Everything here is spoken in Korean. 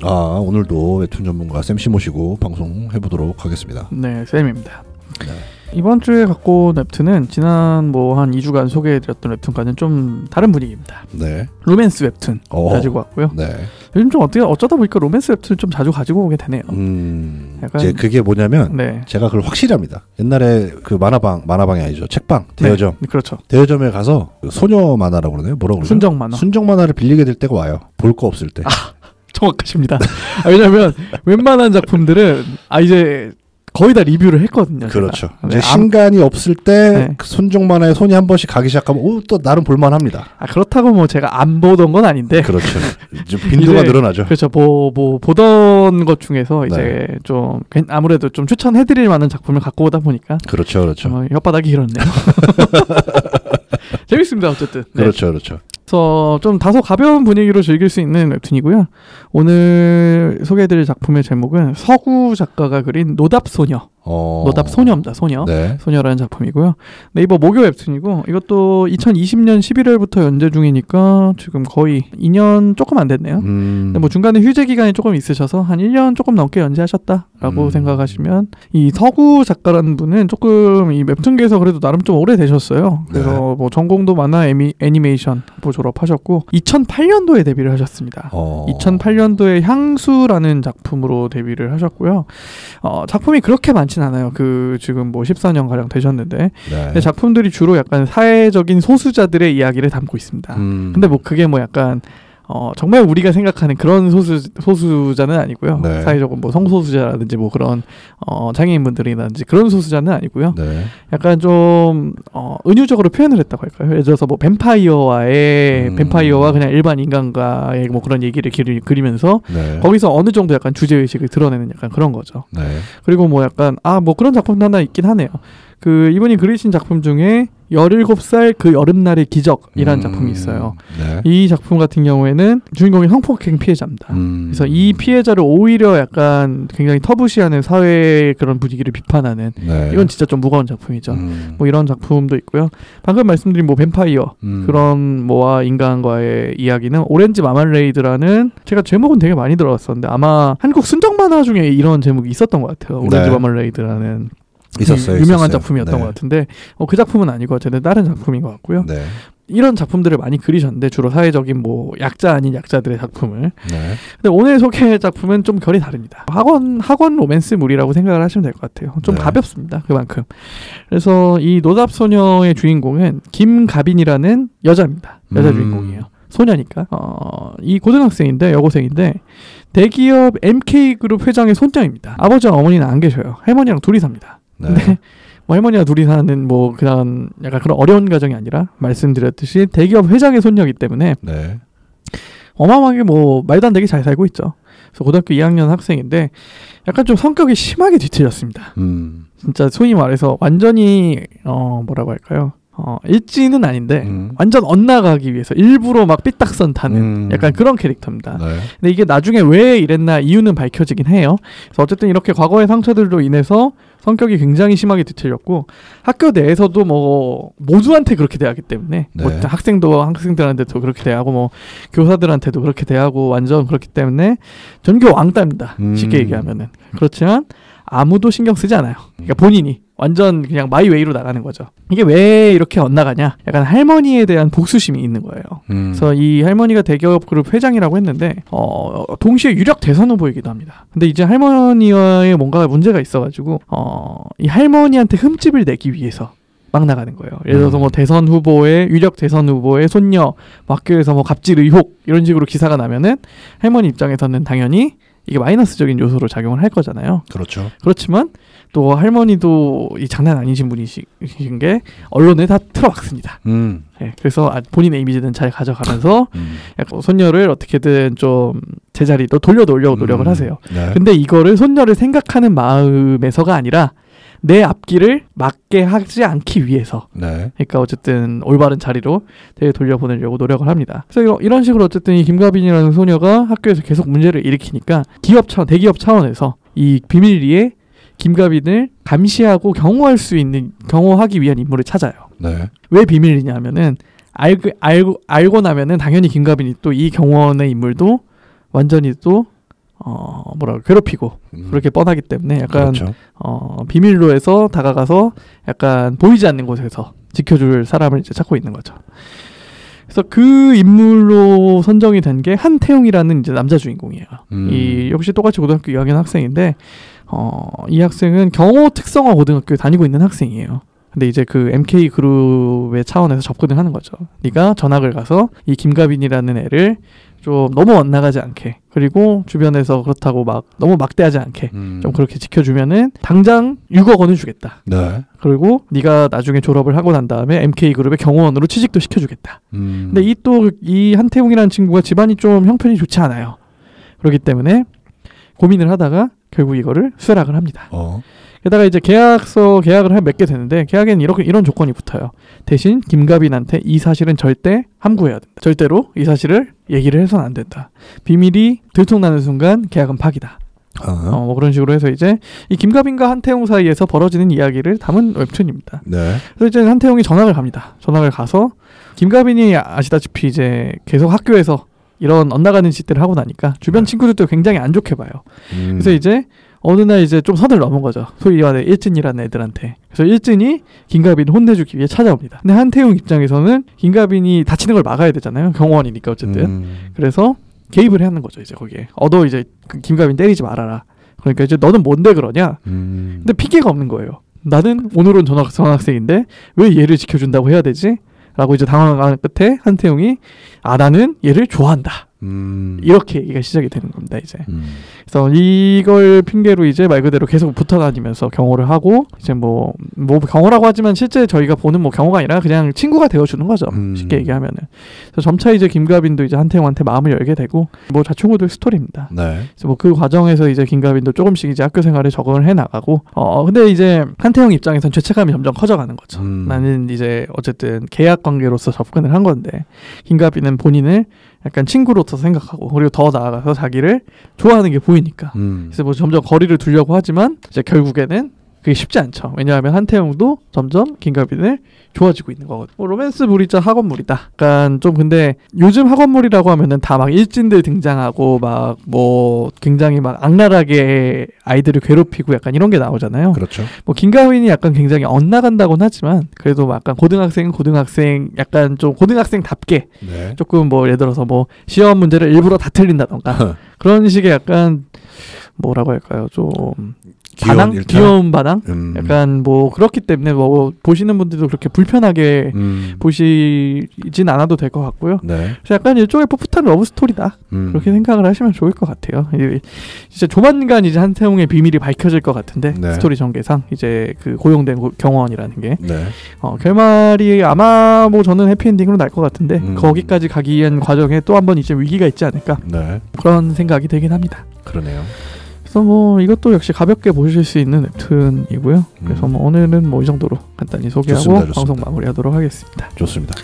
오늘도 웹툰 전문가 쌤씨 모시고 방송해보도록 하겠습니다. 네, 쌤입니다. 네. 이번 주에 갖고 온 웹툰은 지난 한 2주간 소개해드렸던 웹툰과는 좀 다른 분위기입니다. 네. 로맨스 웹툰 가지고 왔고요. 네. 요즘 좀 어쩌다 보니까 로맨스 웹툰을 좀 자주 가지고 오게 되네요. 약간 이제 그게 뭐냐면 네. 제가 그걸 확실히 합니다. 옛날에 그 만화방이 아니죠. 책방, 대여점. 네, 그렇죠. 대여점에 가서 소녀 만화라고 그러나요? 뭐라고 그러죠? 순정 만화. 순정 만화를 빌리게 될 때가 와요. 볼 거 없을 때. 정확하십니다. 왜냐면 웬만한 작품들은 이제 거의 다 리뷰를 했거든요. 그렇죠. 제가. 이제 신간이 없을 때 네. 그 순정 만화에 손이 한 번씩 가기 시작하면 또 나름 볼만합니다. 그렇다고 뭐 제가 안 보던 건 아닌데. 그렇죠. 좀 빈도가 늘어나죠. 그렇죠. 보던 것 중에서 이제 좀 아무래도 좀 추천해드릴 만한 작품을 갖고 오다 보니까. 그렇죠. 혓바닥이 길었네요. 재밌습니다. 어쨌든. 네. 그렇죠. 그래서 좀 다소 가벼운 분위기로 즐길 수 있는 웹툰이고요. 오늘 소개해드릴 작품의 제목은 서구 작가가 그린 노답소녀. 노답소녀입니다. 소녀. 네. 소녀라는 작품이고요. 네이버 목요 웹툰이고 이것도 2020년 11월부터 연재 중이니까 지금 거의 2년 조금 안 됐네요. 근데 뭐 중간에 휴재 기간이 조금 있으셔서 한 1년 조금 넘게 연재하셨다라고 생각하시면 이 서구 작가라는 분은 조금 이 웹툰계에서 그래도 나름 좀 오래 되셨어요. 그래서 네. 뭐 전공도 만화 애니메이션 졸업하셨고 2008년도에 데뷔를 하셨습니다. 2008년도에 향수라는 작품으로 데뷔를 하셨고요. 작품이 그렇게 많진 않아요. 지금 뭐 14년 가량 되셨는데 네. 근데 작품들이 주로 약간 사회적인 소수자들의 이야기를 담고 있습니다. 근데 뭐 그게 뭐 약간 정말 우리가 생각하는 그런 소수자는 아니고요. 네. 사회적으로 뭐 성소수자라든지 뭐 그런 장애인분들이라든지 그런 소수자는 아니고요. 네. 약간 좀 은유적으로 표현을 했다고 할까요? 예를 들어서 뭐 뱀파이어와 그냥 일반 인간과의 뭐 그런 얘기를 그리면서 네. 거기서 어느 정도 약간 주제의식을 드러내는 약간 그런 거죠. 네. 그리고 뭐 약간 뭐 그런 작품도 하나 있긴 하네요. 이분이 그리신 작품 중에 17살 그 여름날의 기적이라는 작품이 있어요. 네. 이 작품 같은 경우에는 주인공이 성폭행 피해자입니다. 그래서 이 피해자를 오히려 약간 굉장히 터부시하는 사회의 그런 분위기를 비판하는 네. 이건 진짜 좀 무거운 작품이죠. 뭐 이런 작품도 있고요. 방금 말씀드린 뭐 뱀파이어 그런 뭐와 인간과의 이야기는 오렌지 마말레이드라는 제가 제목은 되게 많이 들어봤었는데 아마 한국 순정 만화 중에 이런 제목이 있었던 것 같아요. 오렌지 마말레이드라는 유명한 작품이었던 네. 것 같은데 그 작품은 아니고 어쨌든 다른 작품인 것 같고요. 네. 이런 작품들을 많이 그리셨는데 주로 사회적인 뭐 약자 아닌 약자들의 작품을. 네. 근데 오늘 소개할 작품은 좀 결이 다릅니다. 학원 로맨스물이라고 생각을 하시면 될 것 같아요. 좀 네. 가볍습니다. 그만큼. 그래서 이 노답소녀의 주인공은 김가빈이라는 여자입니다. 여자 주인공이에요. 소녀니까. 이 고등학생인데 여고생인데 대기업 MK그룹 회장의 손녀입니다. 아버지와 어머니는 안 계셔요. 할머니랑 둘이 삽니다. 네. 근데 뭐 할머니와 둘이 사는 뭐 그런 약간 그런 어려운 가정이 아니라 말씀드렸듯이 대기업 회장의 손녀이기 때문에 네. 어마어마하게 뭐 말도 안 되게 잘 살고 있죠. 그래서 고등학교 2학년 학생인데 약간 좀 성격이 심하게 뒤틀렸습니다. 진짜 소위 말해서 완전히 뭐라고 할까요? 일진은 아닌데 완전 엇나가기 위해서 일부러 막 삐딱선 타는 약간 그런 캐릭터입니다. 네. 근데 이게 나중에 왜 이랬나 이유는 밝혀지긴 해요. 그래서 어쨌든 이렇게 과거의 상처들로 인해서 성격이 굉장히 심하게 뒤틀렸고 학교 내에서도 뭐 모두한테 그렇게 대하기 때문에 네. 뭐 학생들한테도 그렇게 대하고 뭐 교사들한테도 그렇게 대하고 완전 그렇기 때문에 전교 왕따입니다. 쉽게 얘기하면은. 그렇지만 아무도 신경 쓰지 않아요. 그러니까 본인이 완전 그냥 마이웨이로 나가는 거죠. 이게 왜 이렇게 엇나가냐? 약간 할머니에 대한 복수심이 있는 거예요. 그래서 이 할머니가 대기업 그룹 회장이라고 했는데 동시에 유력 대선 후보이기도 합니다. 근데 이제 할머니와의 뭔가 문제가 있어가지고 이 할머니한테 흠집을 내기 위해서 막 나가는 거예요. 예를 들어서 뭐 유력 대선 후보의 손녀 학교에서 뭐 갑질 의혹 이런 식으로 기사가 나면은 할머니 입장에서는 당연히 이게 마이너스적인 요소로 작용을 할 거잖아요. 그렇죠. 그렇지만 또 할머니도 이 장난 아니신 분이신 게 언론에 다 틀어박습니다. 네, 그래서 본인의 이미지는 잘 가져가면서 약간 손녀를 어떻게든 좀 제자리로 돌려놓으려고 노력을 하세요. 네. 근데 이거를 손녀를 생각하는 마음에서가 아니라 내 앞길을 맞게 하지 않기 위해서. 네. 그러니까 어쨌든 올바른 자리로 돌려보내려고 노력을 합니다. 그래서 이런 식으로 어쨌든 이 김가빈이라는 소녀가 학교에서 계속 문제를 일으키니까 대기업 차원에서 이 비밀리에 김가빈을 감시하고 경호하기 위한 인물을 찾아요. 네. 왜 비밀이냐면은 알고 나면은 당연히 김가빈이 또 이 경호원의 인물도 완전히 또 괴롭히고 그렇게 뻔하기 때문에 약간 그렇죠. 비밀로 해서 다가가서 약간 보이지 않는 곳에서 지켜줄 사람을 이제 찾고 있는 거죠. 그래서 그 인물로 선정이 된 게 한태웅이라는 이제 남자 주인공이에요. 이 역시 똑같이 고등학교 2학년 학생인데 이 학생은 경호 특성화 고등학교에 다니고 있는 학생이에요. 근데 이제 그 MK 그룹의 차원에서 접근을 하는 거죠. 네가 전학을 가서 이 김가빈이라는 애를 좀 너무 엇나가지 않게, 그리고 주변에서 그렇다고 막 너무 막대하지 않게 좀 그렇게 지켜주면은 당장 6억 원을 주겠다. 네. 그리고 네가 나중에 졸업을 하고 난 다음에 MK 그룹의 경호원으로 취직도 시켜주겠다. 근데 이 한태웅이라는 친구가 집안이 좀 형편이 좋지 않아요. 그렇기 때문에 고민을 하다가 결국 이거를 수락을 합니다. 게다가 이제 계약을 맺게 되는데, 계약에는 이런 조건이 붙어요. 대신 김가빈한테 이 사실은 절대 함구해야 된다. 절대로 이 사실을 얘기를 해서는 안 된다. 비밀이 들통나는 순간 계약은 파기다. 뭐 그런 식으로 해서 이제 이 김가빈과 한태웅 사이에서 벌어지는 이야기를 담은 웹툰입니다. 네. 그래서 이제 한태웅이 전학을 갑니다. 전학을 가서 김가빈이 아시다시피 이제 계속 학교에서 이런 엇나가는 짓들을 하고 나니까 주변 친구들도 굉장히 안 좋게 봐요. 그래서 이제 어느 날 이제 좀 선을 넘은 거죠. 소위 말해 일진이라는 애들한테. 그래서 일진이 김가빈을 혼내주기 위해 찾아옵니다. 근데 한태웅 입장에서는 김가빈이 다치는 걸 막아야 되잖아요. 경호원이니까 어쨌든. 그래서 개입을 하는 거죠. 이제 거기에. 너 이제 김가빈 때리지 말아라. 그러니까 이제 너는 뭔데 그러냐? 근데 핑계가 없는 거예요. 나는 오늘은 전학생인데 왜 얘를 지켜준다고 해야 되지? 라고 이제 당황한 끝에 한태웅이 나는 얘를 좋아한다. 이렇게 얘기가 시작이 되는 겁니다, 이제. 그래서 이걸 핑계로 이제 말 그대로 계속 붙어 다니면서 경호를 하고, 이제 뭐 경호라고 하지만 실제 저희가 보는 뭐 경호가 아니라 그냥 친구가 되어주는 거죠. 쉽게 얘기하면은. 그래서 점차 이제 김가빈도 이제 한태웅한테 마음을 열게 되고, 뭐 자충우돌 스토리입니다. 네. 그래서 뭐 그 과정에서 이제 김가빈도 조금씩 이제 학교 생활에 적응을 해 나가고, 근데 이제 한태웅 입장에선 죄책감이 점점 커져가는 거죠. 나는 이제 어쨌든 계약 관계로서 접근을 한 건데, 김가빈은 본인을 약간 친구로서 생각하고, 그리고 더 나아가서 자기를 좋아하는 게 보이니까. 그래서 뭐 점점 거리를 두려고 하지만 이제 결국에는 그게 쉽지 않죠. 왜냐하면 한태웅도 점점 김가빈을 좋아지고 있는 거거든요. 뭐 로맨스물이자 학원물이다. 약간 좀, 근데 요즘 학원물이라고 하면은 다 막 일진들 등장하고 막 뭐 굉장히 막 악랄하게 아이들을 괴롭히고 약간 이런 게 나오잖아요. 그렇죠. 뭐 김가빈이 약간 굉장히 엇나간다고는 하지만 그래도 약간 고등학생 약간 좀 고등학생답게 네. 조금 뭐 예를 들어서 뭐 시험 문제를 일부러 다 틀린다던가 그런 식의 약간 뭐라고 할까요? 좀 귀여운 반항? 약간 뭐 그렇기 때문에 뭐 보시는 분들도 그렇게 불편하게 보시진 않아도 될 것 같고요. 네. 그래서 약간 일종의 풋풋한 러브 스토리다. 그렇게 생각을 하시면 좋을 것 같아요. 진짜 조만간 이제 한태웅의 비밀이 밝혀질 것 같은데, 네. 스토리 전개상 이제 그 고용된 경호원이라는 게 네. 결말이 아마 뭐 저는 해피엔딩으로 날 것 같은데 거기까지 가기 위한 과정에 또 한 번 이제 위기가 있지 않을까. 네. 그런 생각이 들긴 합니다. 그러네요. 그래서 뭐 이것도 역시 가볍게 보실 수 있는 웹툰이고요. 그래서 뭐 오늘은 뭐 이 정도로 간단히 소개하고 좋습니다. 방송 마무리하도록 하겠습니다. 좋습니다.